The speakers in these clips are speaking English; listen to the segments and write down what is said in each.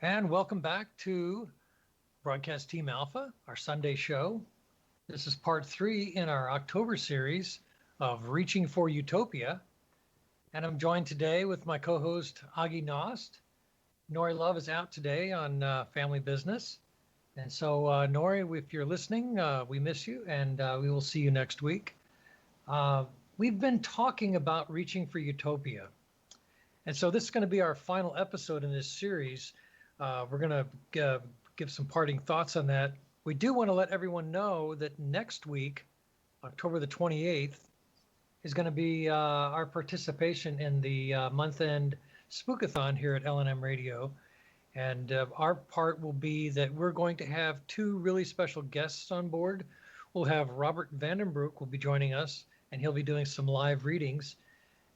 And welcome back to Broadcast Team Alpha, our Sunday show. This is part 3 in our October series of Reaching for Utopia. And I'm joined today with my co-host, Agi Nost. Nori Love is out today on family business. And so, Nori, if you're listening, we miss you, and we will see you next week. We've been talking about Reaching for Utopia. And so this is going to be our final episode in this series. We're going to give some parting thoughts on that. We do want to let everyone know that next week, October the 28th, is going to be our participation in the month-end Spookathon here at L&M Radio. And our part will be that we're going to have 2 really special guests on board. We'll have Robert Vandenbroek will be joining us, and he'll be doing some live readings.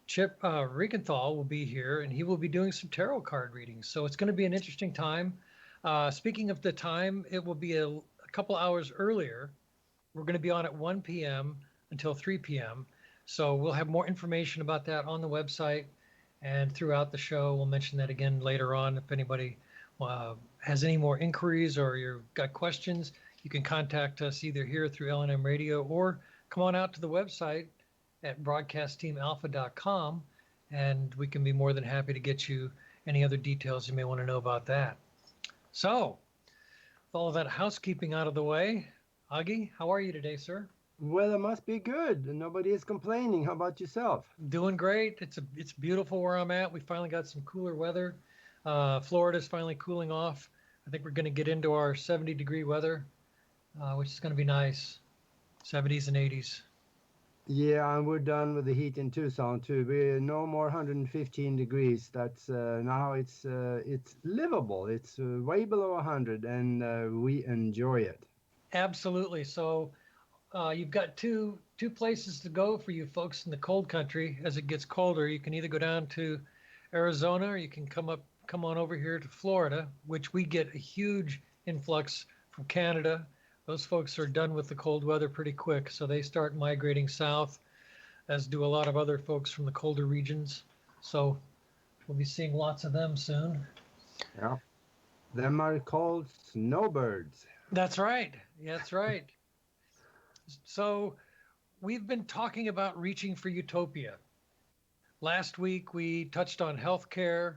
Chip Regenthal will be here, and he will be doing some tarot card readings. So it's going to be an interesting time. Speaking of the time, it will be a couple hours earlier. We're going to be on at 1 p.m. until 3 p.m. So we'll have more information about that on the website and throughout the show. We'll mention that again later on. If anybody has any more inquiries or you've got questions, you can contact us either here through L&M Radio or come on out to the website at broadcastteamalpha.com, and we can be more than happy to get you any other details you may want to know about that. So, with all of that housekeeping out of the way, Agi, how are you today, sir? Well, it must be good. Nobody is complaining. How about yourself? Doing great. It's beautiful where I'm at. We finally got some cooler weather. Florida's finally cooling off. I think we're going to get into our 70-degree weather, which is going to be nice. 70s and 80s. Yeah, and we're done with the heat in Tucson too. We're no more 115 degrees. That's now it's livable. It's way below 100, and we enjoy it. Absolutely. So you've got two places to go for you folks in the cold country. As it gets colder, you can either go down to Arizona or you can come on over here to Florida, which we get a huge influx from Canada. Those folks are done with the cold weather pretty quick, so they start migrating south, as do a lot of other folks from the colder regions. So we'll be seeing lots of them soon. Yeah, them are called snowbirds. That's right. That's right. So we've been talking about reaching for utopia. Last week we touched on healthcare.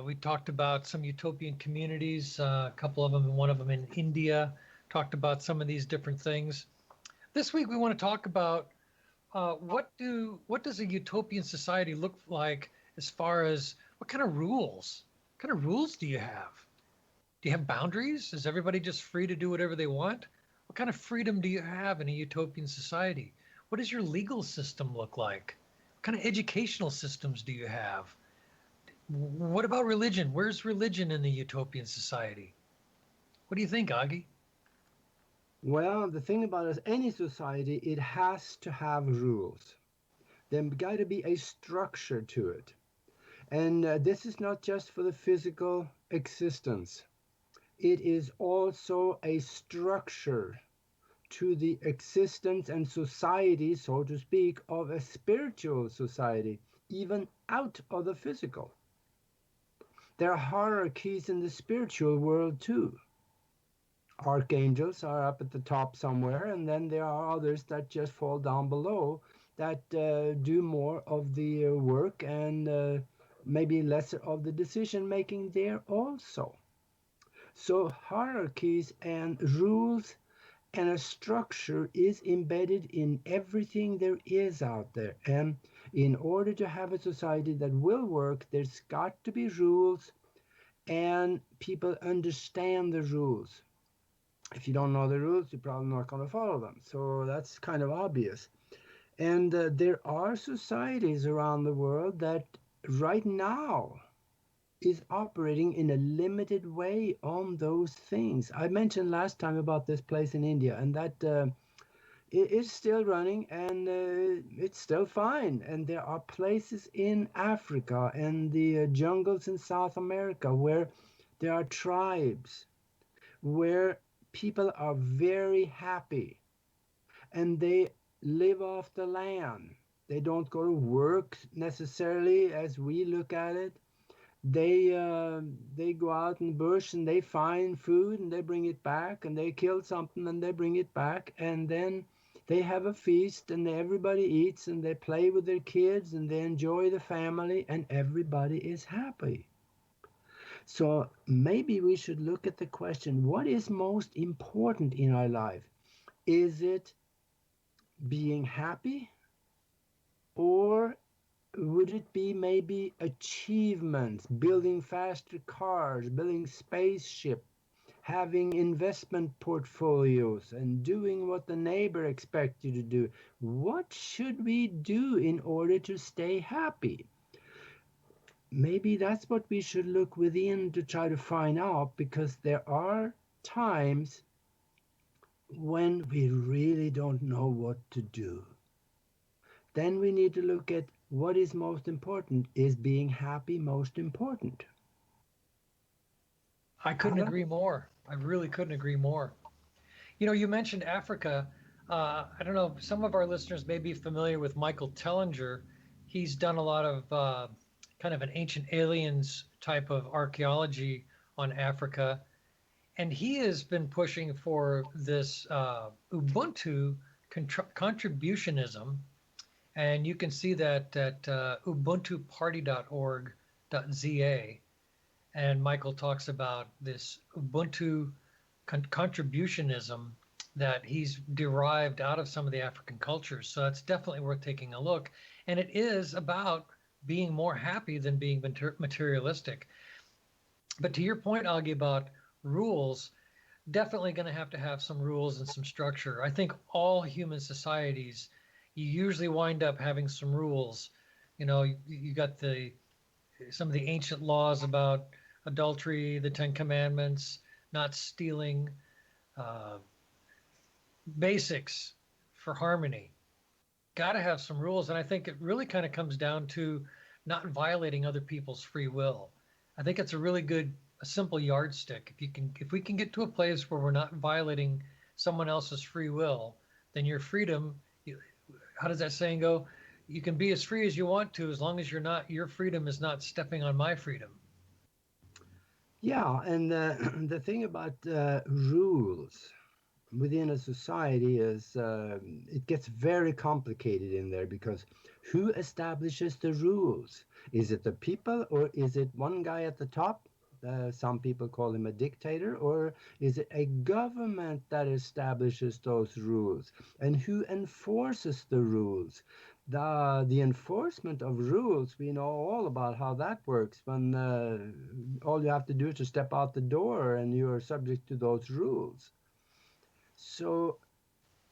We talked about some utopian communities, a couple of them, one of them in India, talked about some of these different things. This week we want to talk about what does a utopian society look like as far as what kind of rules? What kind of rules do you have? Do you have boundaries? Is everybody just free to do whatever they want? What kind of freedom do you have in a utopian society? What does your legal system look like? What kind of educational systems do you have? What about religion? Where's religion in the utopian society? What do you think, Agi? Well, the thing about any society, it has to have rules. There's got to be a structure to it. And this is not just for the physical existence. It is also a structure to the existence and society, so to speak, of a spiritual society, even out of the physical. There are hierarchies in the spiritual world too. Archangels are up at the top somewhere, and then there are others that just fall down below that do more of the work and maybe lesser of the decision making there also. So hierarchies and rules and a structure is embedded in everything there is out there. And in order to have a society that will work, there's got to be rules and people understand the rules. If you don't know the rules, you're probably not going to follow them. So that's kind of obvious. And there are societies around the world that right now is operating in a limited way on those things. I mentioned last time about this place in India, and that it is still running, and it's still fine. And there are places in Africa and the jungles in South America where there are tribes where people are very happy and they live off the land. They don't go to work necessarily as we look at it. They go out in the bush and they find food and they bring it back, and they kill something and they bring it back, and then they have a feast and everybody eats and they play with their kids and they enjoy the family and everybody is happy. So maybe we should look at the question, what is most important in our life? Is it being happy, or would it be maybe achievements, building faster cars, building spaceship, having investment portfolios, and doing what the neighbor expects you to do? What should we do in order to stay happy? Maybe that's what we should look within to try to find out, because there are times when we really don't know what to do. Then we need to look at what is most important. Is being happy most important? I couldn't Alan? agree more. I really couldn't agree more. You know, you mentioned Africa. I don't know, some of our listeners may be familiar with Michael Tellinger. He's done a lot of kind of an ancient aliens type of archaeology on Africa. And he has been pushing for this Ubuntu contributionism. And you can see that at ubuntuparty.org.za. And Michael talks about this Ubuntu contributionism that he's derived out of some of the African cultures. So that's definitely worth taking a look. And it is about being more happy than being materialistic. But to your point, Augie, about rules, definitely going to have some rules and some structure. I think all human societies, you usually wind up having some rules. You know, you got the some of the ancient laws about adultery, the Ten Commandments, not stealing, uh, basics for harmony. Got to have some rules, and I think it really kind of comes down to not violating other people's free will. I think it's a really good, a simple yardstick. If we can get to a place where we're not violating someone else's free will, then your freedom. How does that saying go? You can be as free as you want to, as long as your freedom is not stepping on my freedom. Yeah, and the thing about rules within a society is it gets very complicated in there, because who establishes the rules? Is it the people, or is it one guy at the top? Some people call him a dictator. Or is it a government that establishes those rules? And who enforces the rules? The enforcement of rules, we know all about how that works, when all you have to do is to step out the door and you're subject to those rules. So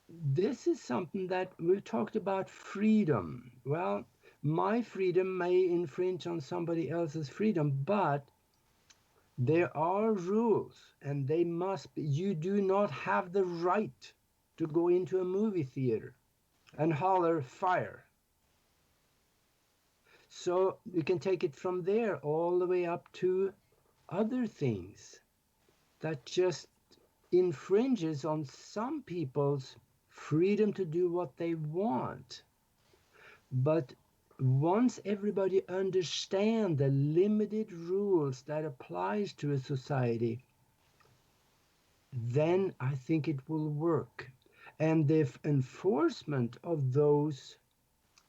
this is something that we talked about, freedom. Well, my freedom may infringe on somebody else's freedom, but there are rules, and they must be. You do not have the right to go into a movie theater and holler fire. So you can take it from there all the way up to other things that just infringes on some people's freedom to do what they want. But once everybody understands the limited rules that applies to a society, then I think it will work. And the enforcement of those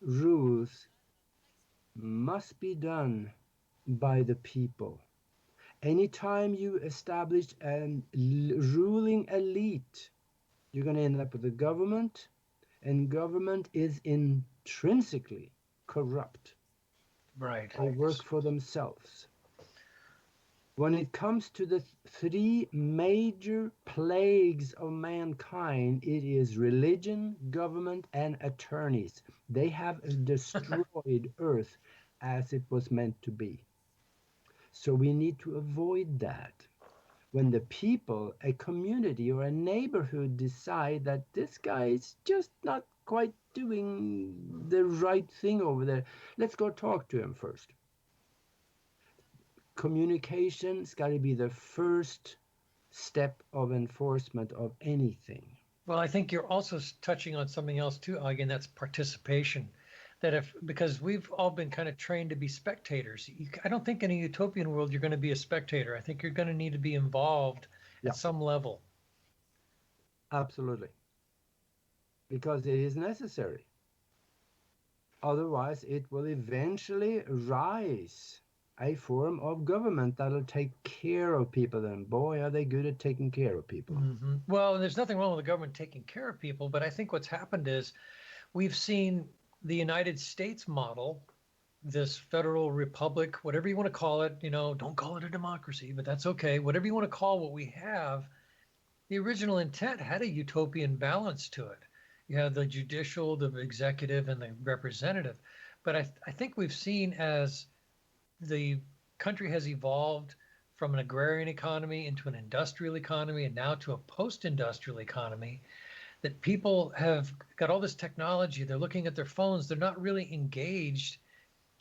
rules must be done by the people. Anytime you establish a ruling elite, you're going to end up with a government, and government is intrinsically corrupt. Right. They work for themselves. When it comes to the three major plagues of mankind, it is religion, government, and attorneys. They have destroyed Earth as it was meant to be. So we need to avoid that. When the people, a community, or a neighborhood decide that this guy is just not quite doing the right thing over there, let's go talk to him first. Communication's got to be the first step of enforcement of anything. Well, I think you're also touching on something else too, Augie, and that's participation. that if, because we've all been kind of trained to be spectators. I don't think in a utopian world you're going to be a spectator. I think you're going to need to be involved Yeah, at some level. absolutely. Because it is necessary. Otherwise, it will eventually rise a form of government that'll take care of people. And boy, are they good at taking care of people. Well, and there's nothing wrong with the government taking care of people, but I think what's happened is we've seen the United States model, this federal republic, whatever you want to call it, don't call it a democracy, but that's okay. Whatever you want to call what we have, the original intent had a utopian balance to it. You have the judicial, the executive, and the representative. But I think we've seen as the country has evolved from an agrarian economy into an industrial economy and now to a post-industrial economy, that people have got all this technology. They're looking at their phones. They're not really engaged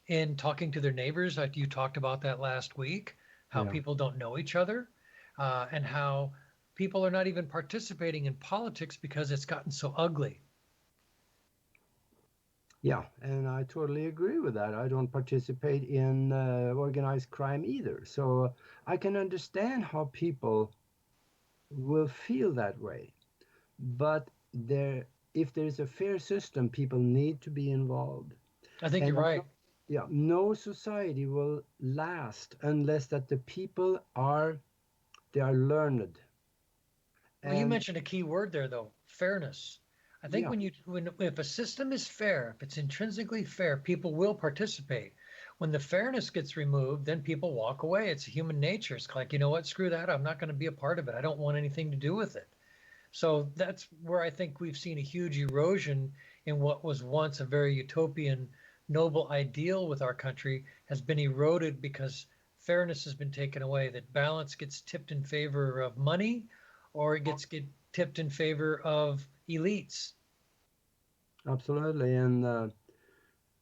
in talking to their neighbors. Like you talked about that last week, how Yeah. people don't know each other, and how people are not even participating in politics because it's gotten so ugly. Yeah, and I totally agree with that. I don't participate in organized crime either. So I can understand how people will feel that way. But if there's a fair system, people need to be involved. I think you're And right. yeah, no society will last unless that the people are learned. Well, you And mentioned a key word there, though, fairness. I think yeah, when if a system is fair, if it's intrinsically fair, people will participate. When the fairness gets removed, then people walk away. It's human nature. It's like, you know what, screw that. I'm not going to be a part of it. I don't want anything to do with it. So that's where I think we've seen a huge erosion in what was once a very utopian, noble ideal with our country has been eroded because fairness has been taken away. That balance gets tipped in favor of money, or it gets get tipped in favor of elites. absolutely. And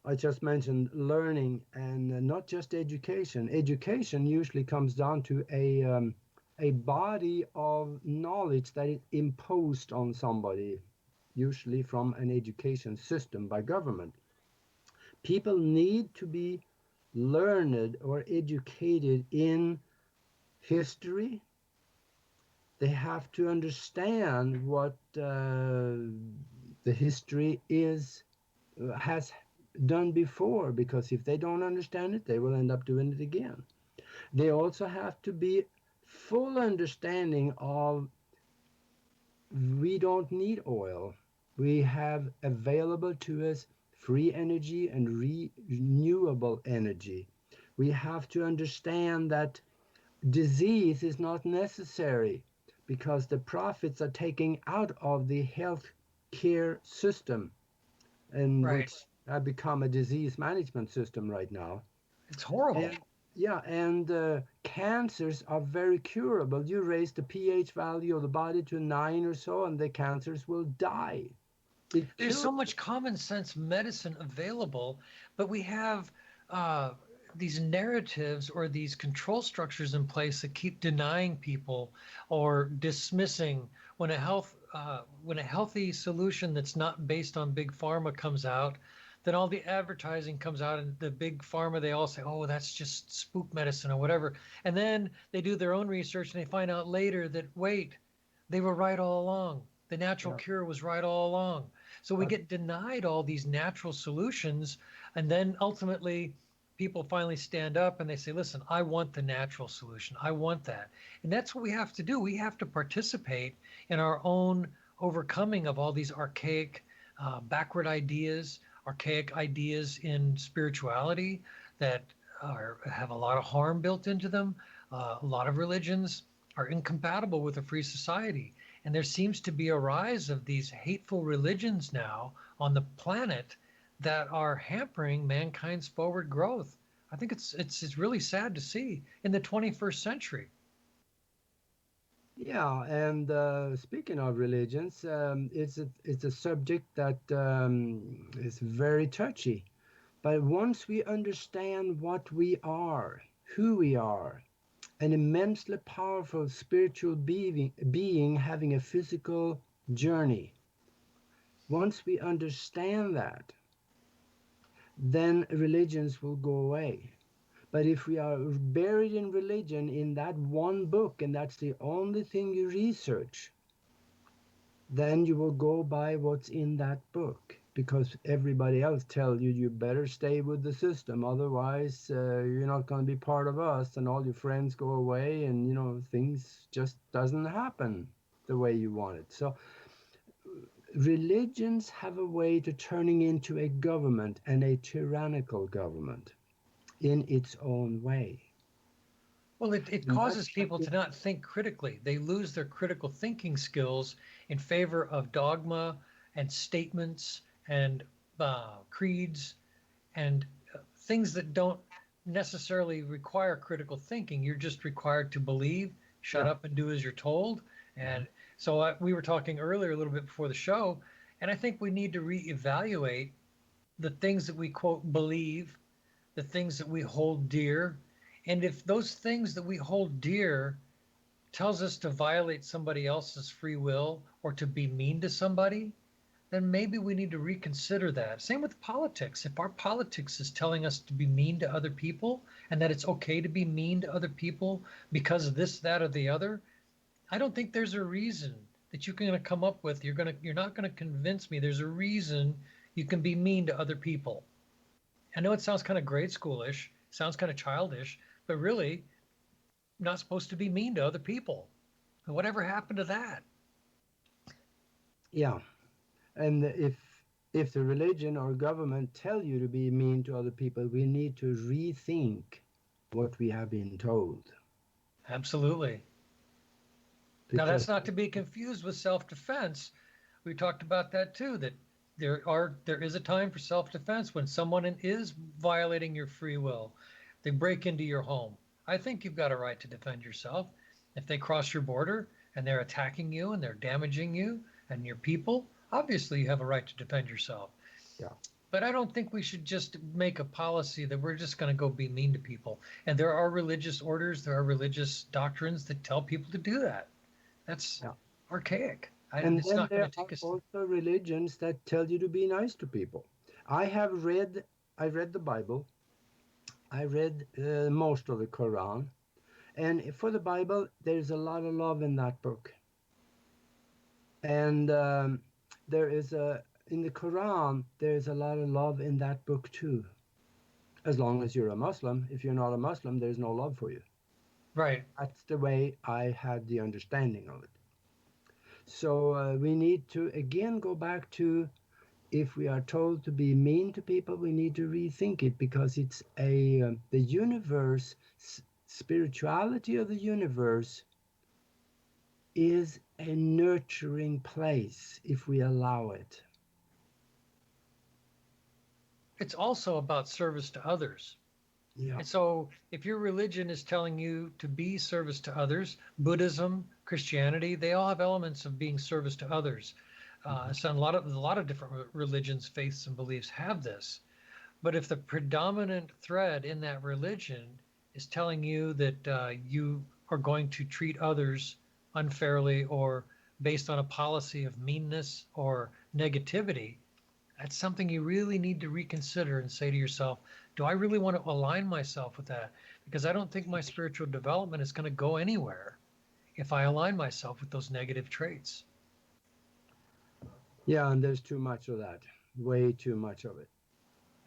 I just mentioned learning and not just education. Education usually comes down to a body of knowledge that is imposed on somebody, usually from an education system by government. People need to be learned or educated in history. They have to understand what the history has done before, because if they don't understand it, they will end up doing it again. They also have to be full understanding of we don't need oil. We have available to us free energy and renewable energy. We have to understand that disease is not necessary because the profits are taken out of the health care system, and Right. which have become a disease management system right now. It's horrible. And yeah, and cancers are very curable. You raise the pH value of the body to 9 or so, and the cancers will die. It's There's so curable. much common sense medicine available, but we have uh, these narratives or these control structures in place that keep denying people or dismissing when a healthy solution that's not based on big pharma comes out. Then all the advertising comes out, and the big pharma, they all say, "Oh, that's just spook medicine or whatever." And then they do their own research and they find out later that, wait, they were right all along. The natural Yeah, cure was right all along. So we ab- get denied all these natural solutions. And then ultimately, people finally stand up and they say, listen, I want the natural solution. I want that. And that's what we have to do. We have to participate in our own overcoming of all these archaic, backward ideas, archaic ideas in spirituality that have a lot of harm built into them. A lot of religions are incompatible with a free society. And there seems to be a rise of these hateful religions now on the planet that are hampering mankind's forward growth. I think it's really sad to see in the 21st century. yeah. And speaking of religions, it's a subject that is very touchy. But once we understand what we are, who we are, an immensely powerful spiritual being having a physical journey, once we understand that, then religions will go away. But if we are buried in religion in that one book, and that's the only thing you research, then you will go by what's in that book, because everybody else tell you you better stay with the system, otherwise you're not going to be part of us, and all your friends go away, and things just doesn't happen the way you want it. So religions have a way to turning into a government, and a tyrannical government in its own way. Well, it And that's causes people to not think critically. They lose their critical thinking skills in favor of dogma and statements and creeds and things that don't necessarily require critical thinking. You're just required to believe, shut yeah, up and do as you're told. And so we were talking earlier a little bit before the show, and I think we need to reevaluate the things that we quote believe, the things that we hold dear. And if those things that we hold dear tells us to violate somebody else's free will or to be mean to somebody, then maybe we need to reconsider that. Same with politics. If our politics is telling us to be mean to other people and that it's okay to be mean to other people because of this, that, or the other, I don't think there's a reason that you're going to come up with. You're not going to convince me there's a reason you can be mean to other people. I know it sounds kind of grade schoolish, sounds kind of childish, but really, not supposed to be mean to other people. Whatever happened to that? yeah. And if the religion or government tell you to be mean to other people, we need to rethink what we have been told. Absolutely. Now, Because that's not to be confused with self-defense. We talked about that too, that there is a time for self-defense when someone is violating your free will. They break into your home. I think you've got a right to defend yourself. If they cross your border and they're attacking you and they're damaging you and your people, obviously you have a right to defend yourself. yeah, But I don't think we should just make a policy that we're just going to go be mean to people. And there are religious orders, there are religious doctrines that tell people to do that. That's yeah. archaic. And It's then not going there to are take us. also religions that tell you to be nice to people. I have read, I read the Bible. I read most of the Quran. And for the Bible, there's a lot of love in that book. And there is in the Quran, there's a lot of love in that book too. As long as you're a Muslim. If you're not a Muslim, there's no love for you. Right. That's the way I had the understanding of it. So we need to again go back to, if we are told to be mean to people, we need to rethink it, because it's the universe, spirituality of the universe is a nurturing place if we allow it. It's also about service to others. Yeah. And so if your religion is telling you to be service to others, Buddhism, Christianity, they all have elements of being service to others. So a lot of different religions, faiths, and beliefs have this. But if the predominant thread in that religion is telling you that you are going to treat others unfairly or based on a policy of meanness or negativity, that's something you really need to reconsider and say to yourself, do I really want to align myself with that? Because I don't think my spiritual development is going to go anywhere if I align myself with those negative traits. Yeah, and there's too much of that, way too much of it.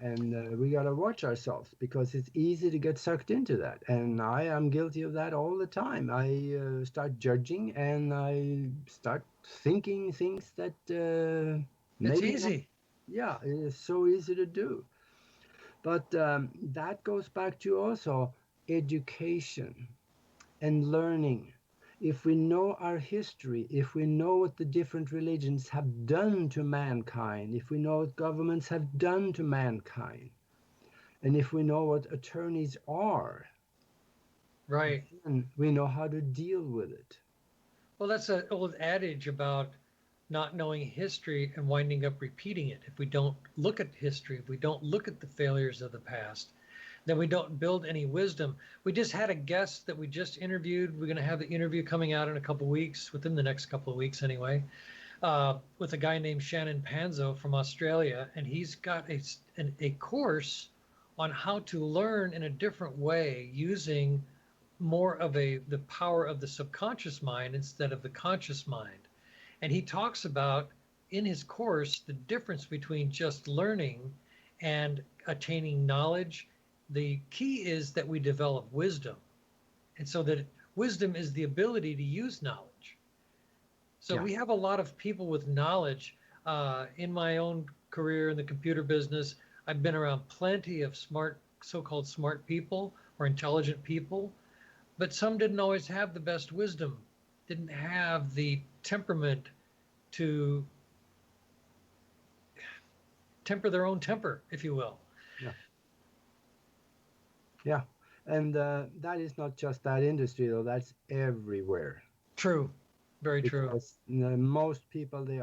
And we got to watch ourselves, because it's easy to get sucked into that. And I am guilty of that all the time. I start judging, and I start thinking things that It's maybe not. easy. Yeah, it is so easy to do. But that goes back to also education and learning. If we know our history, if we know what the different religions have done to mankind, if we know what governments have done to mankind, and if we know what attorneys are, Right. then we know how to deal with it. Well, that's an old adage about not knowing history and winding up repeating it. If we don't look at history, if we don't look at the failures of the past, then we don't build any wisdom. We just had a guest that we just interviewed. We're going to have the interview coming out in a couple of weeks, within the next couple of weeks with a guy named Shannon Panzo from Australia. And he's got a course on how to learn in a different way using more of the power of the subconscious mind instead of the conscious mind. And he talks about in his course the difference between just learning and attaining knowledge. The key is that we develop wisdom. And so that wisdom is the ability to use knowledge. So Yeah. we have a lot of people with knowledge. In my own career in the computer business, I've been around plenty of smart, so-called smart people or intelligent people, but some didn't always have the best wisdom, didn't have the temperament to temper their own temper, if you will. Yeah. Yeah. And that is not just that industry, though. That's everywhere. True. Very true. Because most people they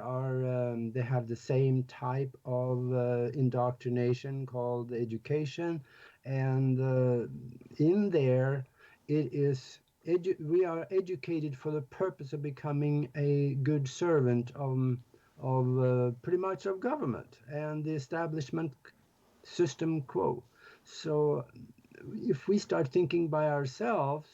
have the same type of indoctrination called education, and in there it is we are educated for the purpose of becoming a good servant of pretty much of government and the establishment system quo. So if we start thinking by ourselves,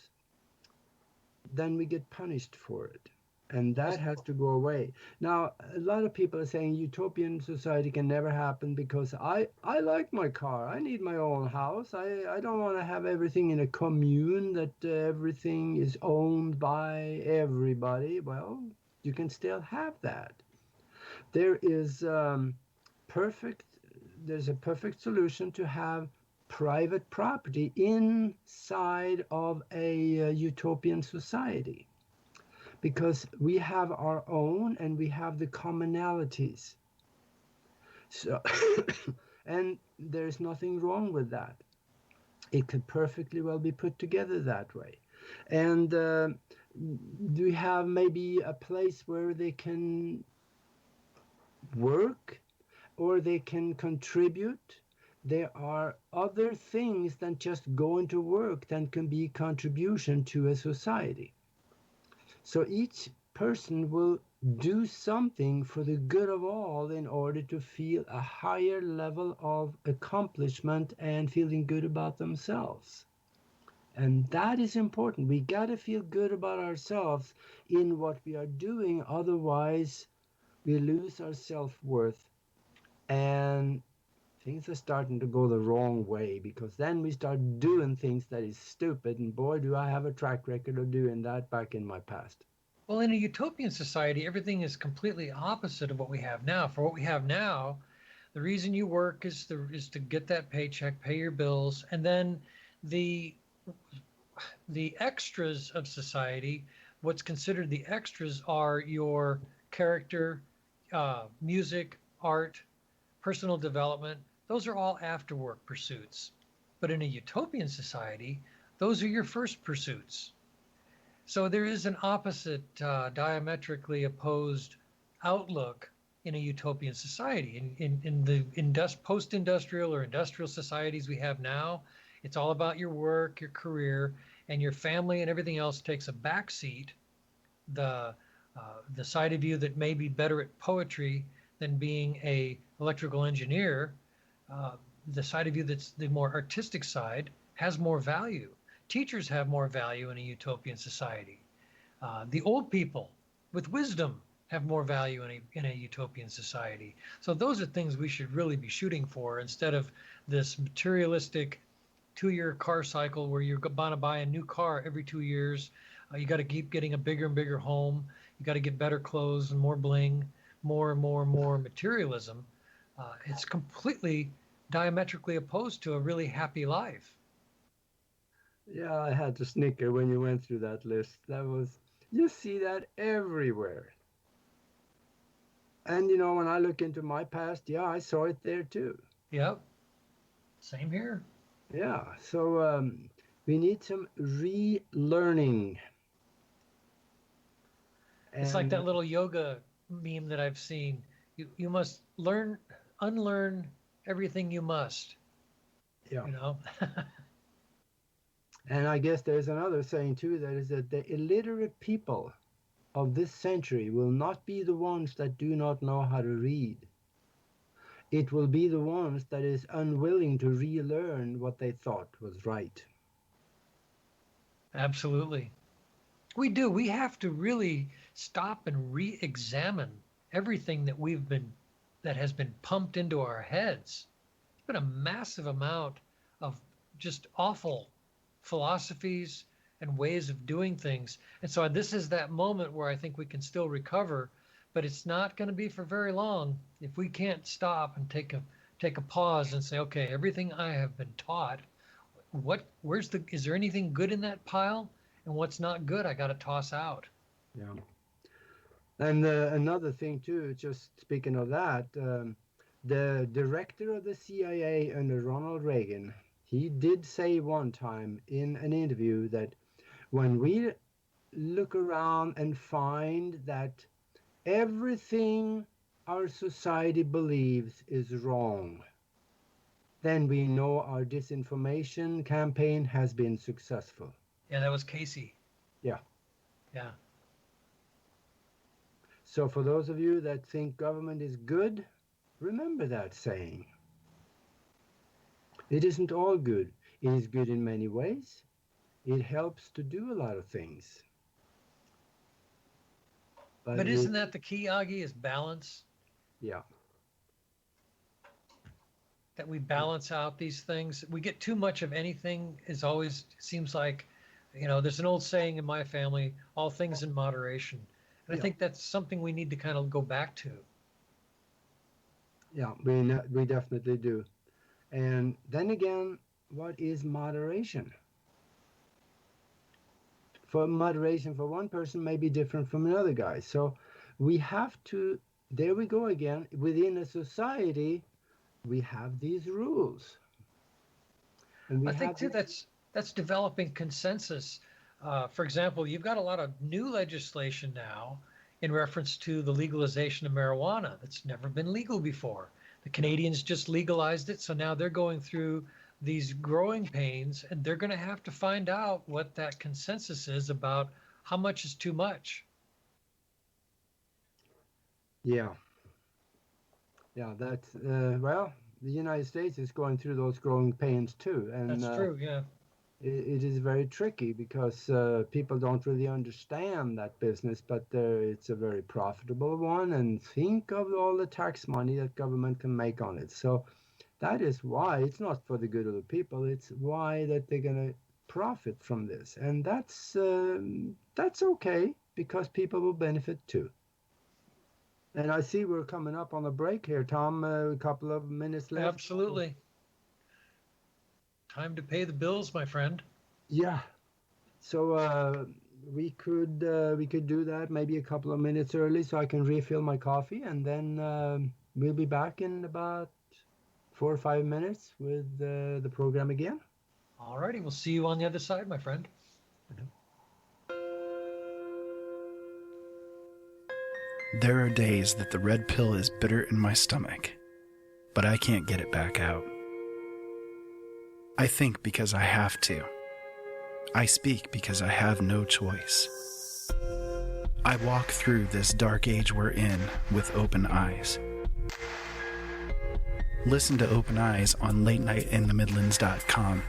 then we get punished for it. And that Yes. has to go away. Now, a lot of people are saying utopian society can never happen because I like my car. I need my own house. I don't want to have everything in a commune that everything is owned by everybody. Well, you can still have that. There is perfect, there's a perfect solution to have private property inside of a utopian society because we have our own and we have the commonalities. So, and there's nothing wrong with that. It could perfectly well be put together that way. And we have maybe a place where they can work or they can contribute. There are other things than just going to work that can be contribution to a society. So each person will do something for the good of all in order to feel a higher level of accomplishment and feeling good about themselves. And that is important. We got to feel good about ourselves in what we are doing. Otherwise, we lose our self worth and things are starting to go the wrong way because then we start doing things that is stupid. And boy, do I have a track record of doing that back in my past. Well, in a utopian society, everything is completely opposite of what we have now. For what we have now, the reason you work is to get that paycheck, pay your bills, and then the the extras of society, what's considered the extras are your character, music, art, personal development. Those are all after work pursuits. But in a utopian society, those are your first pursuits. So there is an opposite, diametrically opposed outlook in a utopian society. In the post-industrial or industrial societies we have now, it's all about your work, your career, and your family and everything else takes a backseat. The the side of you that may be better at poetry than being a electrical engineer, uh, the side of you that's the more artistic side has more value. Teachers have more value in a utopian society. The old people with wisdom have more value in a utopian society. So those are things we should really be shooting for instead of this materialistic 2 year car cycle where you're going to buy a new car every 2 years. You got to keep getting a bigger and bigger home. You got to get better clothes and more bling, more and more and more materialism. It's completely diametrically opposed to a really happy life. Yeah, I had to snicker when you went through that list. That was, you see that everywhere. And when I look into my past, yeah, I saw it there too. Yep, same here. Yeah, so we need some relearning. It's like And that little yoga meme that I've seen. You must unlearn everything you must. yeah, You know. and I guess there's another saying too that is that the illiterate people of this century will not be the ones that do not know how to read. it will be the ones that is unwilling to relearn what they thought was right. Absolutely. We do. We have to really stop and re-examine everything that has been pumped into our heads. It's been a massive amount of just awful philosophies and ways of doing things. And so this is that moment where I think we can still recover, but it's not going to be for very long if we can't stop and take a pause and say, okay, everything I have been taught, is there anything good in that pile? And what's not good, I got to toss out. Yeah. And another thing too, just speaking of that, the director of the CIA under Ronald Reagan, he did say one time in an interview that when we look around and find that everything our society believes is wrong, then we know our disinformation campaign has been successful. Yeah, that was Casey. Yeah. Yeah. So for those of you that think government is good, remember that saying. It isn't all good. It is good in many ways. It helps to do a lot of things. But isn't that the key, Augie, is balance? Yeah. That we balance out these things. We get too much of anything is always, seems like, there's an old saying in my family, all things in moderation. And I think that's something we need to kind of go back to. Yeah, we definitely do. And then again, what is moderation? For moderation for one person may be different from another guy. So we have to, there we go again, within a society, we have these rules. And I think too that's developing consensus. For example, you've got a lot of new legislation now in reference to the legalization of marijuana that's never been legal before. The Canadians just legalized it, so now they're going through these growing pains, and they're going to have to find out what that consensus is about how much is too much. Yeah. Yeah, that's, well, the United States is going through those growing pains too. And that's true, yeah. It is very tricky because people don't really understand that business, but it's a very profitable one. And think of all the tax money that government can make on it. So that is why it's not for the good of the people. It's why that they're going to profit from this. And that's okay because people will benefit too. And I see we're coming up on a break here, Tom. A couple of minutes left. Absolutely. Time to pay the bills, my friend. Yeah. So we could do that maybe a couple of minutes early so I can refill my coffee, and then we'll be back in about 4 or 5 minutes with the program again. All righty. We'll see you on the other side, my friend. There are days that the red pill is bitter in my stomach, but I can't get it back out. I think because I have to. I speak because I have no choice. I walk through this dark age we're in with open eyes. Listen to Open Eyes on latenightinthemidlands.com.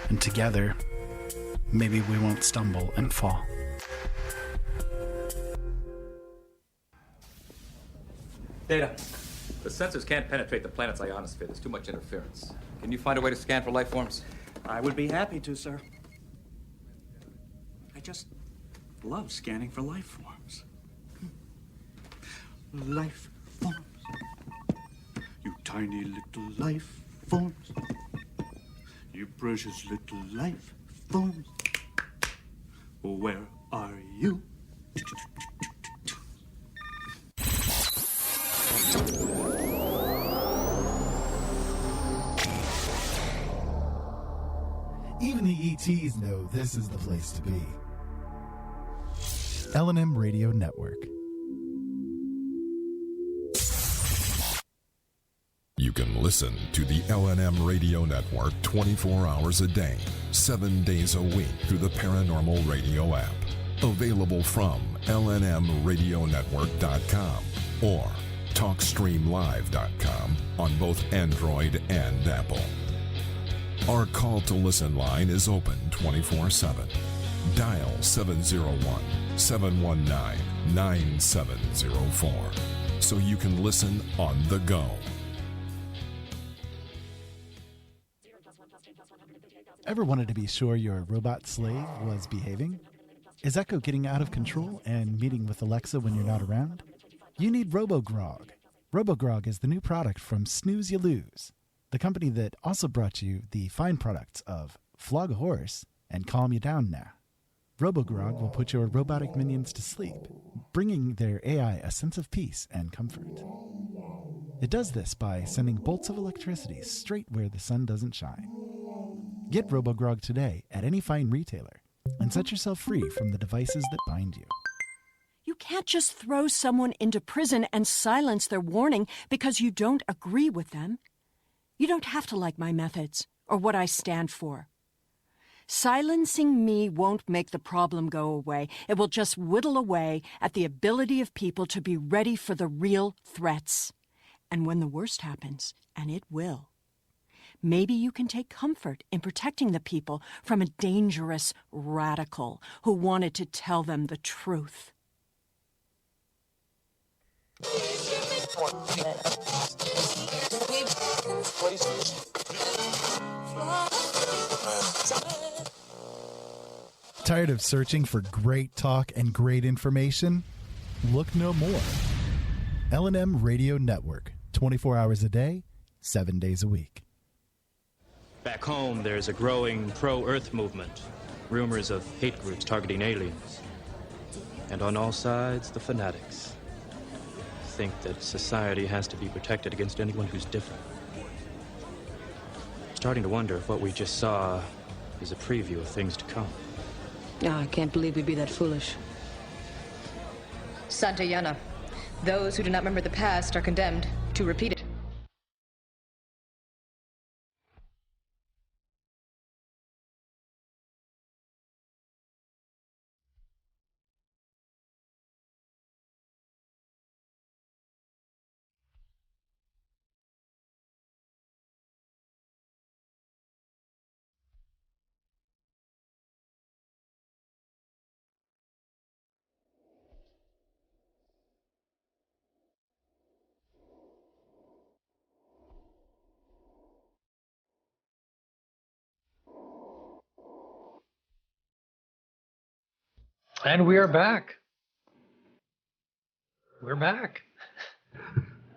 And together, maybe we won't stumble and fall. Data. The sensors can't penetrate the planet's ionosphere. There's too much interference. Can you find a way to scan for life forms? I would be happy to, sir. I just love scanning for life forms. Life forms. You tiny little life forms. You precious little life forms. Where are you? Even the ETs know this is the place to be. L&M Radio Network. You can listen to the L&M Radio Network 24 hours a day, 7 days a week through the Paranormal Radio app. Availability from lnmradionetwork.com or TalkStreamLive.com on both Android and Apple. Our call to listen line is open 24/7. Dial 701-719-9704 so you can listen on the go. Ever wanted to be sure your robot slave was behaving? Is Echo getting out of control and meeting with Alexa when you're not around? You need RoboGrog. RoboGrog is the new product from Snooze You Lose, the company that also brought you the fine products of Flog a Horse and Calm You Down Now. RoboGrog will put your robotic minions to sleep, bringing their AI a sense of peace and comfort. It does this by sending bolts of electricity straight where the sun doesn't shine. Get RoboGrog today at any fine retailer and set yourself free from the devices that bind you. You can't just throw someone into prison and silence their warning because you don't agree with them. You don't have to like my methods or what I stand for. Silencing me won't make the problem go away. It will just whittle away at the ability of people to be ready for the real threats. And when the worst happens, and it will, maybe you can take comfort in protecting the people from a dangerous radical who wanted to tell them the truth. Tired of searching for great talk and great information? Look no more. L&M Radio Network, 24 hours a day, 7 days a week. Back home, there's a growing pro-Earth movement. Rumors of hate groups targeting aliens. And on all sides, the fanatics think that society has to be protected against anyone who's different. Starting to wonder if what we just saw is a preview of things to come. No, I can't believe we'd be that foolish. Santayana. Those who do not remember the past are condemned to repeat it. And we are back. We're back.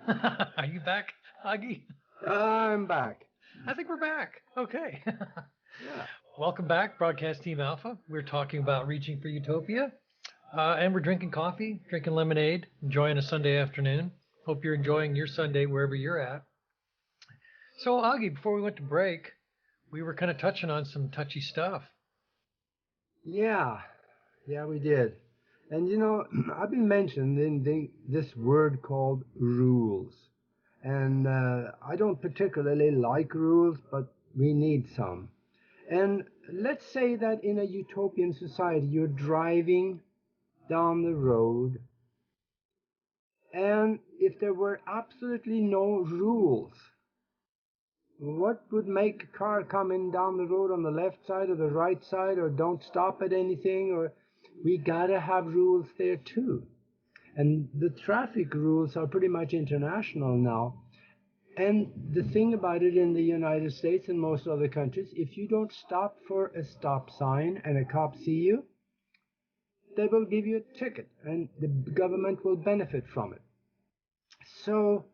Are you back, Augie? I'm back. I think we're back. Okay. Yeah. Welcome back, Broadcast Team Alpha. We're talking about Reaching for Utopia. And we're drinking coffee, drinking lemonade, enjoying a Sunday afternoon. Hope you're enjoying your Sunday wherever you're at. So, Augie, before we went to break, we were kind of touching on some touchy stuff. Yeah, we did. And you know, I've been mentioning this word called rules. And I don't particularly like rules, but we need some. And let's say that in a utopian society, you're driving down the road, and if there were absolutely no rules, what would make a car coming down the road on the left side or the right side, or don't stop at anything, or we gotta have rules there too. And the traffic rules are pretty much international now. And the thing about it in the United States and most other countries, if you don't stop for a stop sign and a cop see you, they will give you a ticket and the government will benefit from it. So,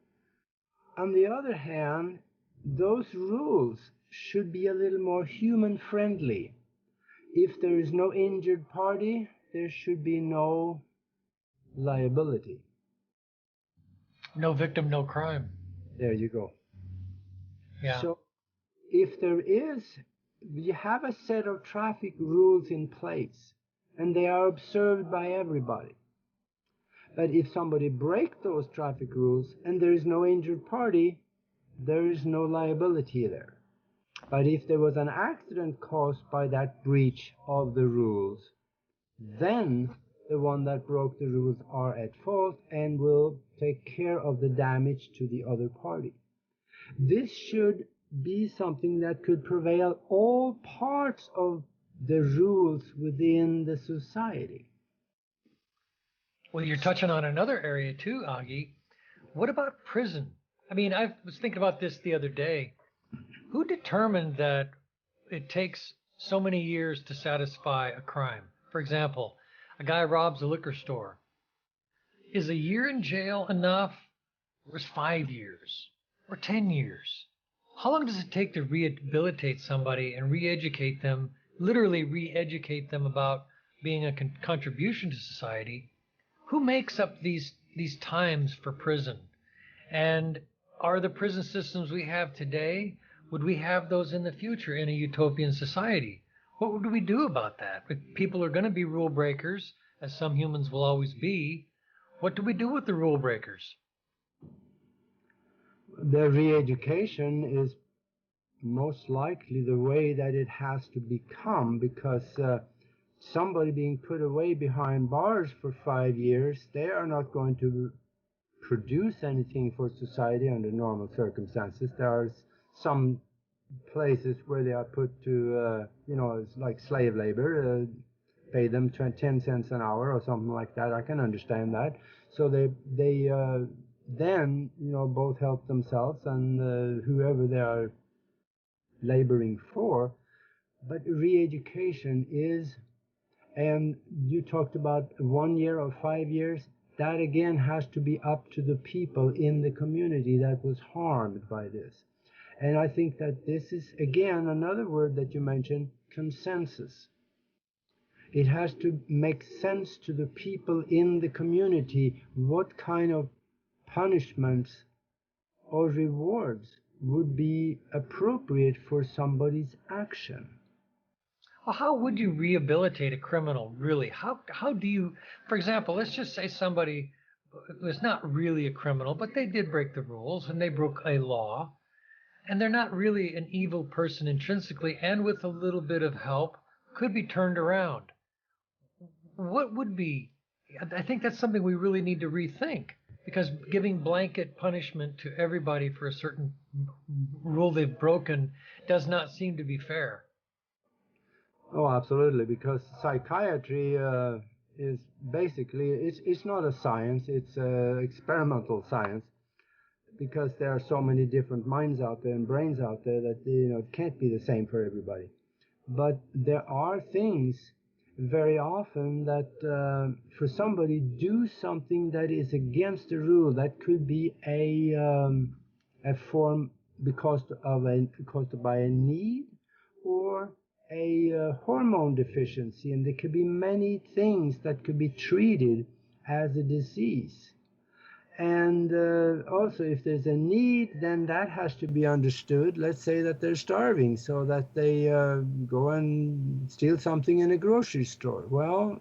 on the other hand, those rules should be a little more human-friendly. If there is no injured party, there should be no liability. No victim, no crime. There you go. Yeah. So, if there is, you have a set of traffic rules in place, and they are observed by everybody. But if somebody breaks those traffic rules and there is no injured party, there is no liability there. But if there was an accident caused by that breach of the rules, then the one that broke the rules are at fault and will take care of the damage to the other party. This should be something that could prevail all parts of the rules within the society. Well, you're touching on another area too, Augie. What about prison? I mean, I was thinking about this the other day. Who determined that it takes so many years to satisfy a crime? For example, a guy robs a liquor store. Is a year in jail enough? Or is 5 years? Or 10 years? How long does it take to rehabilitate somebody and re-educate them, literally re-educate them about being a contribution to society? Who makes up these times for prison? And are the prison systems we have today, would we have those in the future in a utopian society? What would we do about that? If people are going to be rule breakers, as some humans will always be, what do we do with the rule breakers? The re-education is most likely the way that it has to become, because somebody being put away behind bars for 5 years, they are not going to produce anything for society under normal circumstances. There are some places where they are put to, it's like slave labor, pay them 10 cents an hour or something like that. I can understand that. So they then, both help themselves and whoever they are laboring for. But re-education is, and you talked about 1 year or 5 years, that again has to be up to the people in the community that was harmed by this. And I think that this is, again, another word that you mentioned, consensus. It has to make sense to the people in the community what kind of punishments or rewards would be appropriate for somebody's action. Well, how would you rehabilitate a criminal, really? How do you, for example, let's just say somebody was not really a criminal, but they did break the rules and they broke a law, and they're not really an evil person intrinsically, and with a little bit of help could be turned around. What would be, I think that's something we really need to rethink, because giving blanket punishment to everybody for a certain rule they've broken does not seem to be fair. Oh, absolutely, because psychiatry is basically, it's not a science, it's experimental science, because there are so many different minds out there and brains out there that, it can't be the same for everybody. But there are things very often that for somebody do something that is against the rule, that could be a form caused by a need or a hormone deficiency, and there could be many things that could be treated as a disease. And also, if there's a need, then that has to be understood. Let's say that they're starving, so that they go and steal something in a grocery store. Well,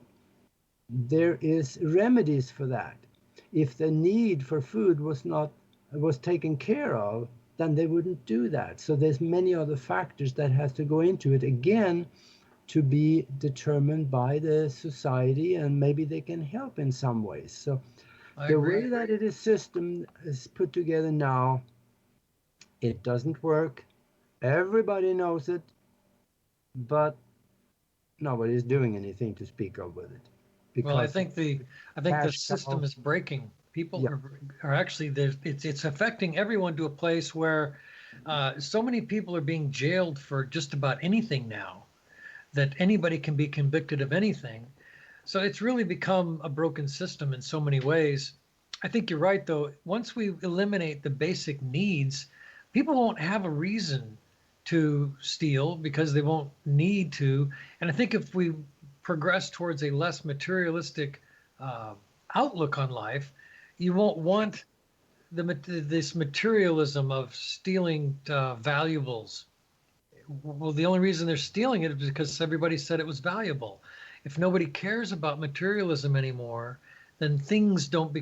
there is remedies for that. If the need for food was taken care of, then they wouldn't do that. So there's many other factors that has to go into it, again, to be determined by the society, and maybe they can help in some ways. So the way that it is put together now, it doesn't work. Everybody knows it, but nobody's doing anything to speak of with it. Well, I think the system is breaking. People are actually, it's affecting everyone to a place where so many people are being jailed for just about anything now, that anybody can be convicted of anything. So it's really become a broken system in so many ways. I think you're right, though. Once we eliminate the basic needs, people won't have a reason to steal because they won't need to. And I think if we progress towards a less materialistic outlook on life, you won't want this materialism of stealing valuables. Well, the only reason they're stealing it is because everybody said it was valuable. If nobody cares about materialism anymore, then things don't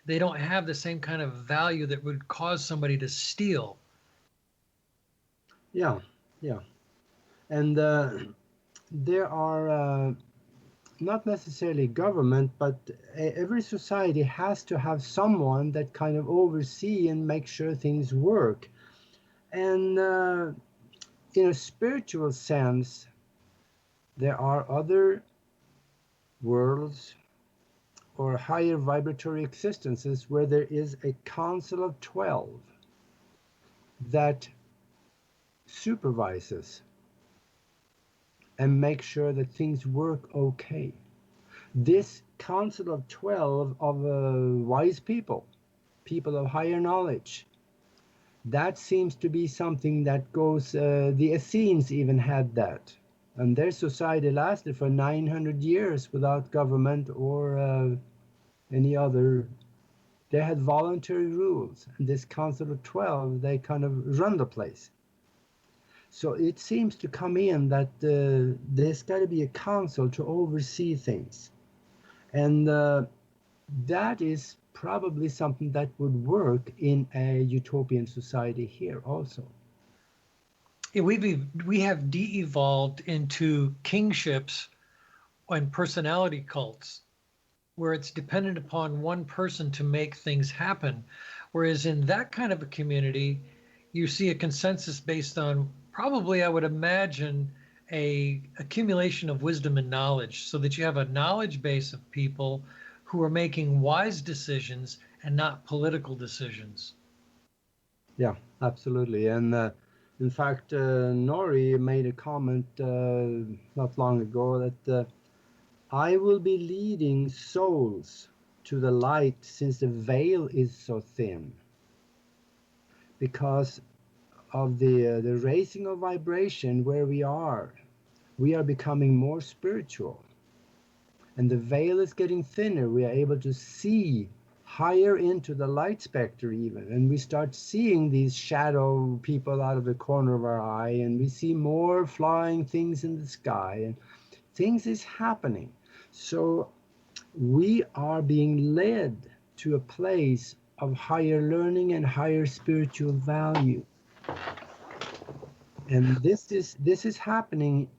they don't have the same kind of value that would cause somebody to steal. Yeah. And there are not necessarily government, but every society has to have someone that kind of oversee and make sure things work. And in a spiritual sense, there are other worlds or higher vibratory existences where there is a council of 12 that supervises and makes sure that things work okay. This council of 12 of wise people, people of higher knowledge, that seems to be something that goes, the Essenes even had that. And their society lasted for 900 years without government or any other. They had voluntary rules. And this Council of 12, they kind of run the place. So it seems to come in that there's got to be a council to oversee things. And that is probably something that would work in a utopian society here also. Yeah, we have de-evolved into kingships and personality cults where it's dependent upon one person to make things happen. Whereas in that kind of a community, you see a consensus based on probably, I would imagine, a accumulation of wisdom and knowledge, so that you have a knowledge base of people who are making wise decisions and not political decisions. Yeah, absolutely. And in fact, Nori made a comment not long ago that I will be leading souls to the light since the veil is so thin. Because of the raising of vibration where we are becoming more spiritual. And the veil is getting thinner. We are able to see higher into the light spectrum even. And we start seeing these shadow people out of the corner of our eye. And we see more flying things in the sky. And things is happening. So we are being led to a place of higher learning and higher spiritual value. And this is happening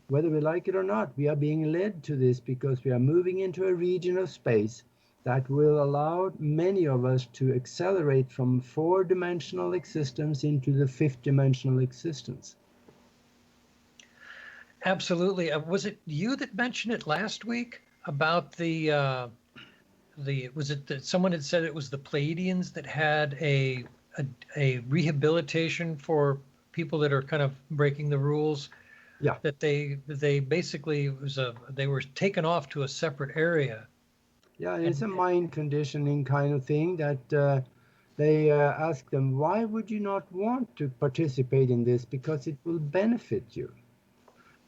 whether we like it or not. We are being led to this because we are moving into a region of space that will allow many of us to accelerate from 4-dimensional existence into the 5th-dimensional existence. Absolutely. Was it you that mentioned it last week about was it that someone had said it was the Pleiadians that had a rehabilitation for people that are kind of breaking the rules? Yeah. That they basically they were taken off to a separate area. Yeah, it's a mind conditioning kind of thing that they ask them, why would you not want to participate in this? Because it will benefit you.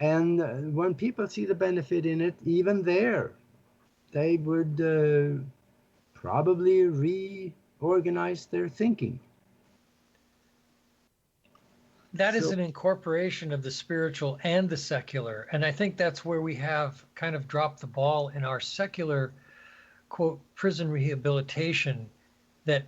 And when people see the benefit in it, even there, they would probably reorganize their thinking. That is an incorporation of the spiritual and the secular. And I think that's where we have kind of dropped the ball in our secular, quote, prison rehabilitation, that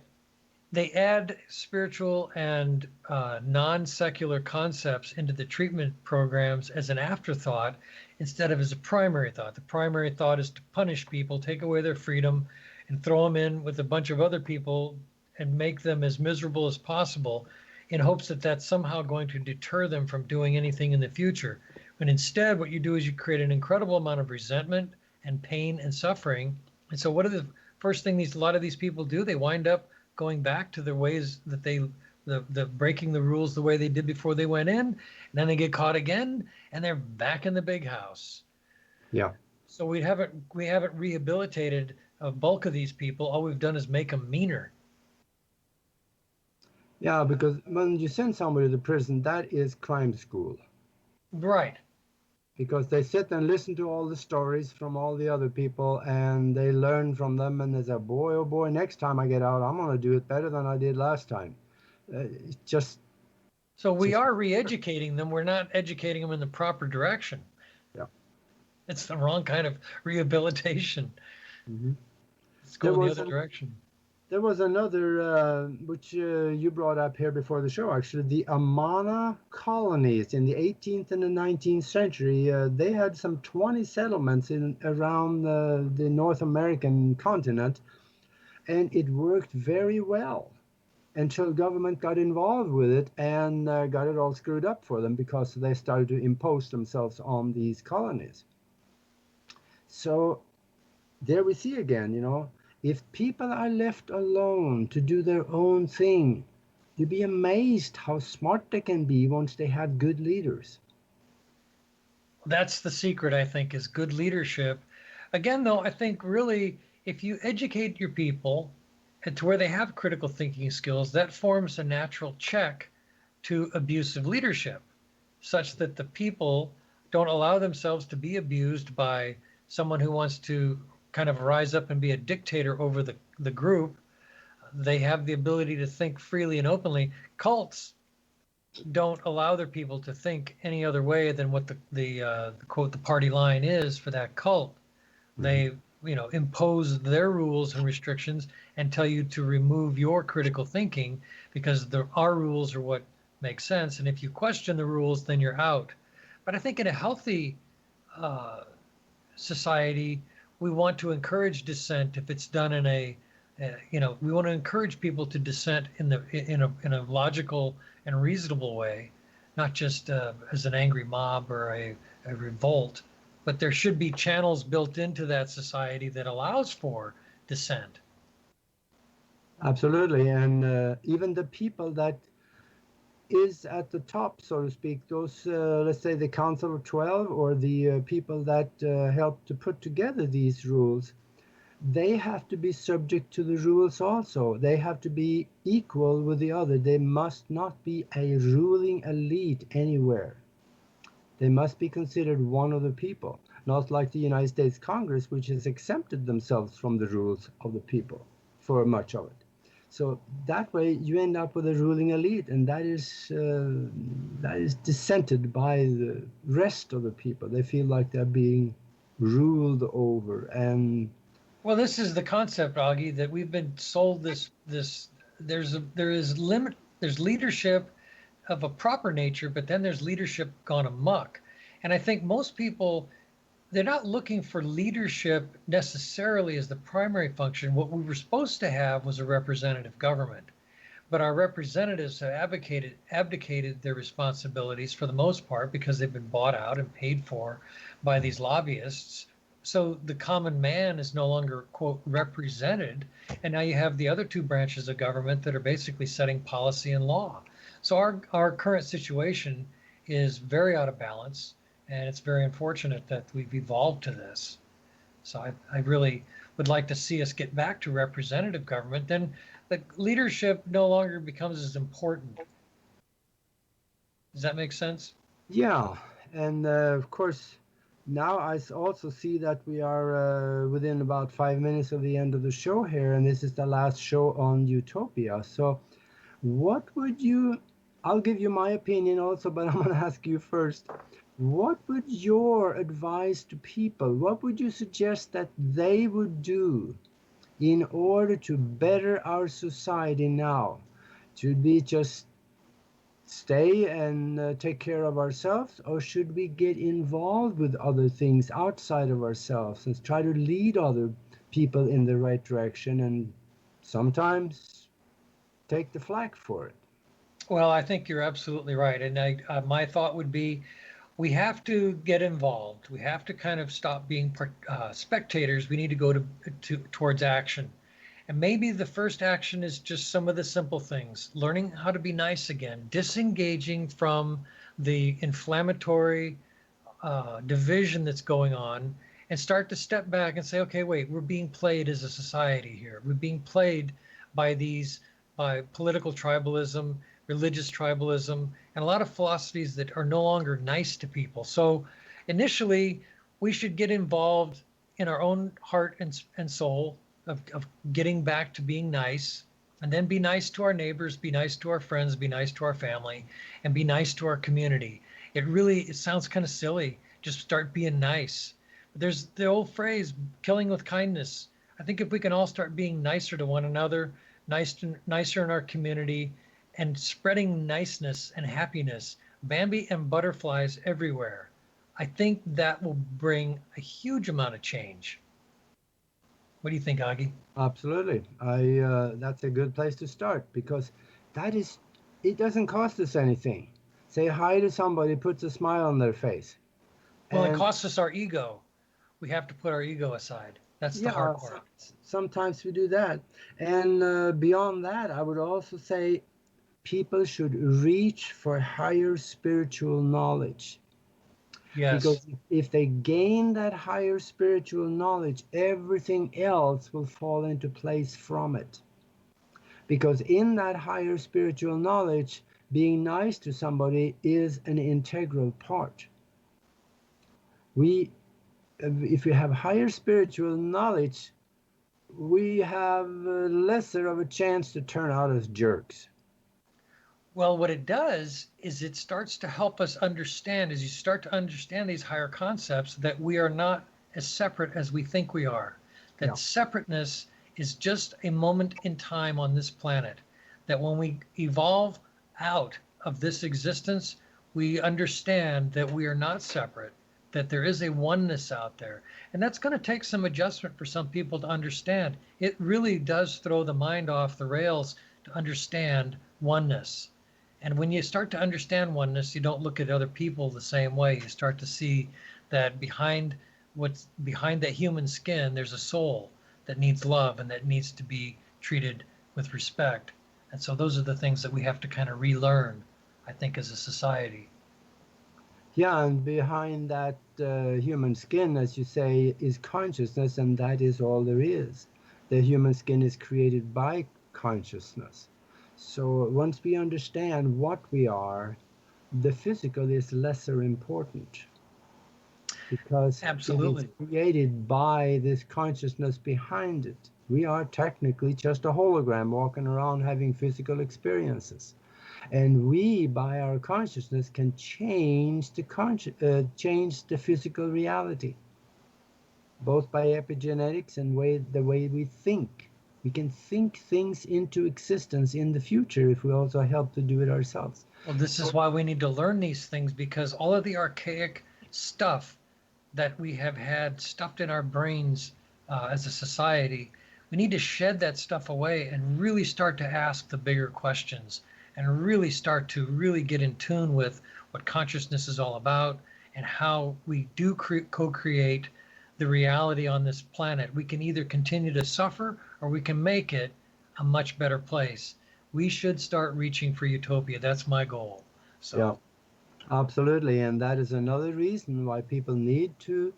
they add spiritual and non-secular concepts into the treatment programs as an afterthought instead of as a primary thought. The primary thought is to punish people, take away their freedom, and throw them in with a bunch of other people and make them as miserable as possible, in hopes that that's somehow going to deter them from doing anything in the future. When instead, what you do is you create an incredible amount of resentment and pain and suffering. And so what are the first thing a lot of these people do? They wind up going back to the ways that the breaking the rules the way they did before they went in, and then they get caught again, and they're back in the big house. Yeah. So we haven't rehabilitated a bulk of these people. All we've done is make them meaner. Yeah, because when you send somebody to prison, that is crime school. Right. Because they sit and listen to all the stories from all the other people, and they learn from them, and they say, boy, oh boy, next time I get out, I'm going to do it better than I did last time. So we are re-educating them. We're not educating them in the proper direction. Yeah. It's the wrong kind of rehabilitation. Mm-hmm. It's going the other direction. There was another, which you brought up here before the show, actually, the Amana colonies in the 18th and the 19th century. They had some 20 settlements in around the North American continent, and it worked very well until government got involved with it and got it all screwed up for them because they started to impose themselves on these colonies. So there we see again, if people are left alone to do their own thing, you'd be amazed how smart they can be once they have good leaders. That's the secret, I think, is good leadership. Again, though, I think really if you educate your people to where they have critical thinking skills, that forms a natural check to abusive leadership, such that the people don't allow themselves to be abused by someone who wants to kind of rise up and be a dictator over the group. They have the ability to think freely and openly. Cults don't allow their people to think any other way than what the quote, the party line is for that cult. They, impose their rules and restrictions and tell you to remove your critical thinking because our rules are what make sense. And if you question the rules, then you're out. But I think in a healthy society, we want to encourage dissent if it's done in we want to encourage people to dissent in a logical and reasonable way, not just as an angry mob or a revolt, but there should be channels built into that society that allows for dissent. Absolutely, and even the people that is at the top, so to speak, those, let's say the Council of 12 or the people that help to put together these rules, they have to be subject to the rules also. They have to be equal with the other. They must not be a ruling elite anywhere. They must be considered one of the people, not like the United States Congress, which has exempted themselves from the rules of the people for much of it. So that way you end up with a ruling elite, and that is dissented by the rest of the people. They feel like they're being ruled over. And well, this is the concept, Augie, that we've been sold this there's leadership of a proper nature, but then there's leadership gone amok. And I think most people, they're not looking for leadership necessarily as the primary function. What we were supposed to have was a representative government, but our representatives have abdicated their responsibilities for the most part because they've been bought out and paid for by these lobbyists. So the common man is no longer, quote, represented. And now you have the other two branches of government that are basically setting policy and law. So our current situation is very out of balance. And it's very unfortunate that we've evolved to this. So I really would like to see us get back to representative government. Then the leadership no longer becomes as important. Does that make sense? Yeah, and of course, now I also see that we are within about 5 minutes of the end of the show here, and this is the last show on Utopia. So I'll give you my opinion also, but I'm going to ask you first. What would your advice to people, what would you suggest that they would do in order to better our society now? Should we just stay and take care of ourselves, or should we get involved with other things outside of ourselves and try to lead other people in the right direction and sometimes take the flak for it? Well, I think you're absolutely right. And my thought would be, we have to get involved. We have to kind of stop being spectators. We need to go towards action. And maybe the first action is just some of the simple things, learning how to be nice again, disengaging from the inflammatory division that's going on, and start to step back and say, okay, wait, we're being played as a society here. We're being played by political tribalism, religious tribalism, and a lot of philosophies that are no longer nice to people. So initially, we should get involved in our own heart and soul of getting back to being nice, and then be nice to our neighbors, be nice to our friends, be nice to our family, and be nice to our community. It sounds kind of silly. Just start being nice. There's the old phrase, killing with kindness. I think if we can all start being nicer to one another, nicer in our community, and spreading niceness and happiness, Bambi and butterflies everywhere, I think that will bring a huge amount of change. What do you think, Augie? Absolutely. That's a good place to start, because it doesn't cost us anything. Say hi to somebody, puts a smile on their face. Well, it costs us our ego. We have to put our ego aside. That's the hard part. Sometimes we do that. And beyond that, I would also say people should reach for higher spiritual knowledge. Yes. Because if they gain that higher spiritual knowledge, everything else will fall into place from it. Because in that higher spiritual knowledge, being nice to somebody is an integral part. If we have higher spiritual knowledge, we have lesser of a chance to turn out as jerks. Well, what it does is it starts to help us understand, as you start to understand these higher concepts, that we are not as separate as we think we are. That separateness is just a moment in time on this planet. That when we evolve out of this existence, we understand that we are not separate, that there is a oneness out there. And that's going to take some adjustment for some people to understand. It really does throw the mind off the rails to understand oneness. And when you start to understand oneness, you don't look at other people the same way. You start to see that behind what's behind that human skin, there's a soul that needs love and that needs to be treated with respect. And so those are the things that we have to kind of relearn, I think, as a society. Yeah, and behind that human skin, as you say, is consciousness, and that is all there is. The human skin is created by consciousness. So once we understand what we are, the physical is lesser important, because Absolutely. it is created by this consciousness behind it. We are technically just a hologram walking around having physical experiences. And we, by our consciousness, can change the physical reality, both by epigenetics and the way we think. We can think things into existence in the future if we also help to do it ourselves. Well, this is why we need to learn these things, because all of the archaic stuff that we have had stuffed in our brains as a society, we need to shed that stuff away and really start to ask the bigger questions and really start to really get in tune with what consciousness is all about and how we do co-create the reality on this planet. We can either continue to suffer or we can make it a much better place. We should start reaching for utopia. That's my goal. So. Yeah, absolutely. And that is another reason why people need to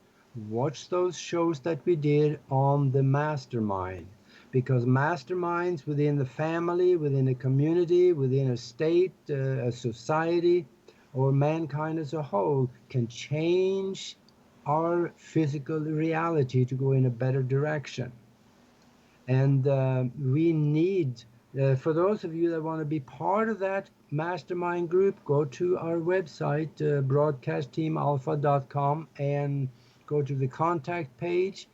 watch those shows that we did on the mastermind. Because masterminds within the family, within a community, within a state, a society, or mankind as a whole can change our physical reality to go in a better direction. And we need, for those of you that want to be part of that mastermind group, go to our website, broadcastteamalpha.com, and go to the contact page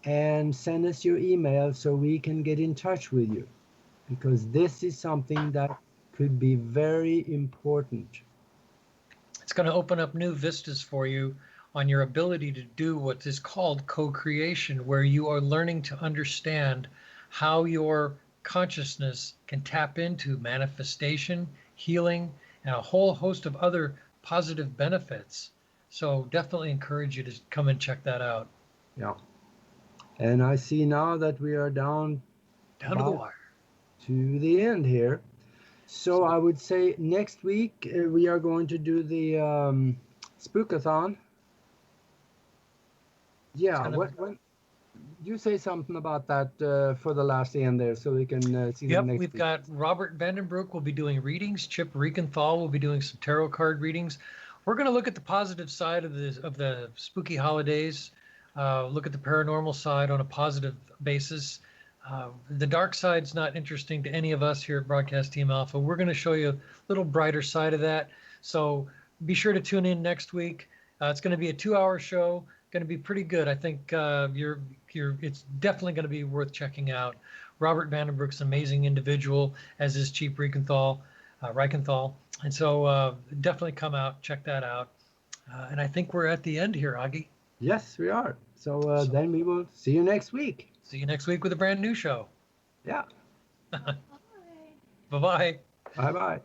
and send us your email so we can get in touch with you. Because this is something that could be very important. It's going to open up new vistas for you on your ability to do what is called co-creation, where you are learning to understand how your consciousness can tap into manifestation, healing, and a whole host of other positive benefits. So definitely encourage you to come and check that out. Yeah. And I see now that we are down to the wire, to the end here. So I would say next week we are going to do the Spookathon. Yeah, when you say something about that for the last end there, so we can see the next we've week. got Robert Vandenbroek will be doing readings. Chip Riekenthal will be doing some tarot card readings. We're going to look at the positive side of the spooky holidays, look at the paranormal side on a positive basis. The dark side's not interesting to any of us here at Broadcast Team Alpha. We're going to show you a little brighter side of that. So be sure to tune in next week. It's going to be a 2-hour show. going to be pretty good. I think it's definitely going to be worth checking out. Robert Vandenbroek's an amazing individual, as is Chief Reichenthal. And so definitely come out, check that out. And I think we're at the end here, Augie. Yes, we are. So then we will see you next week. See you next week with a brand new show. Yeah. Bye-bye. Bye-bye.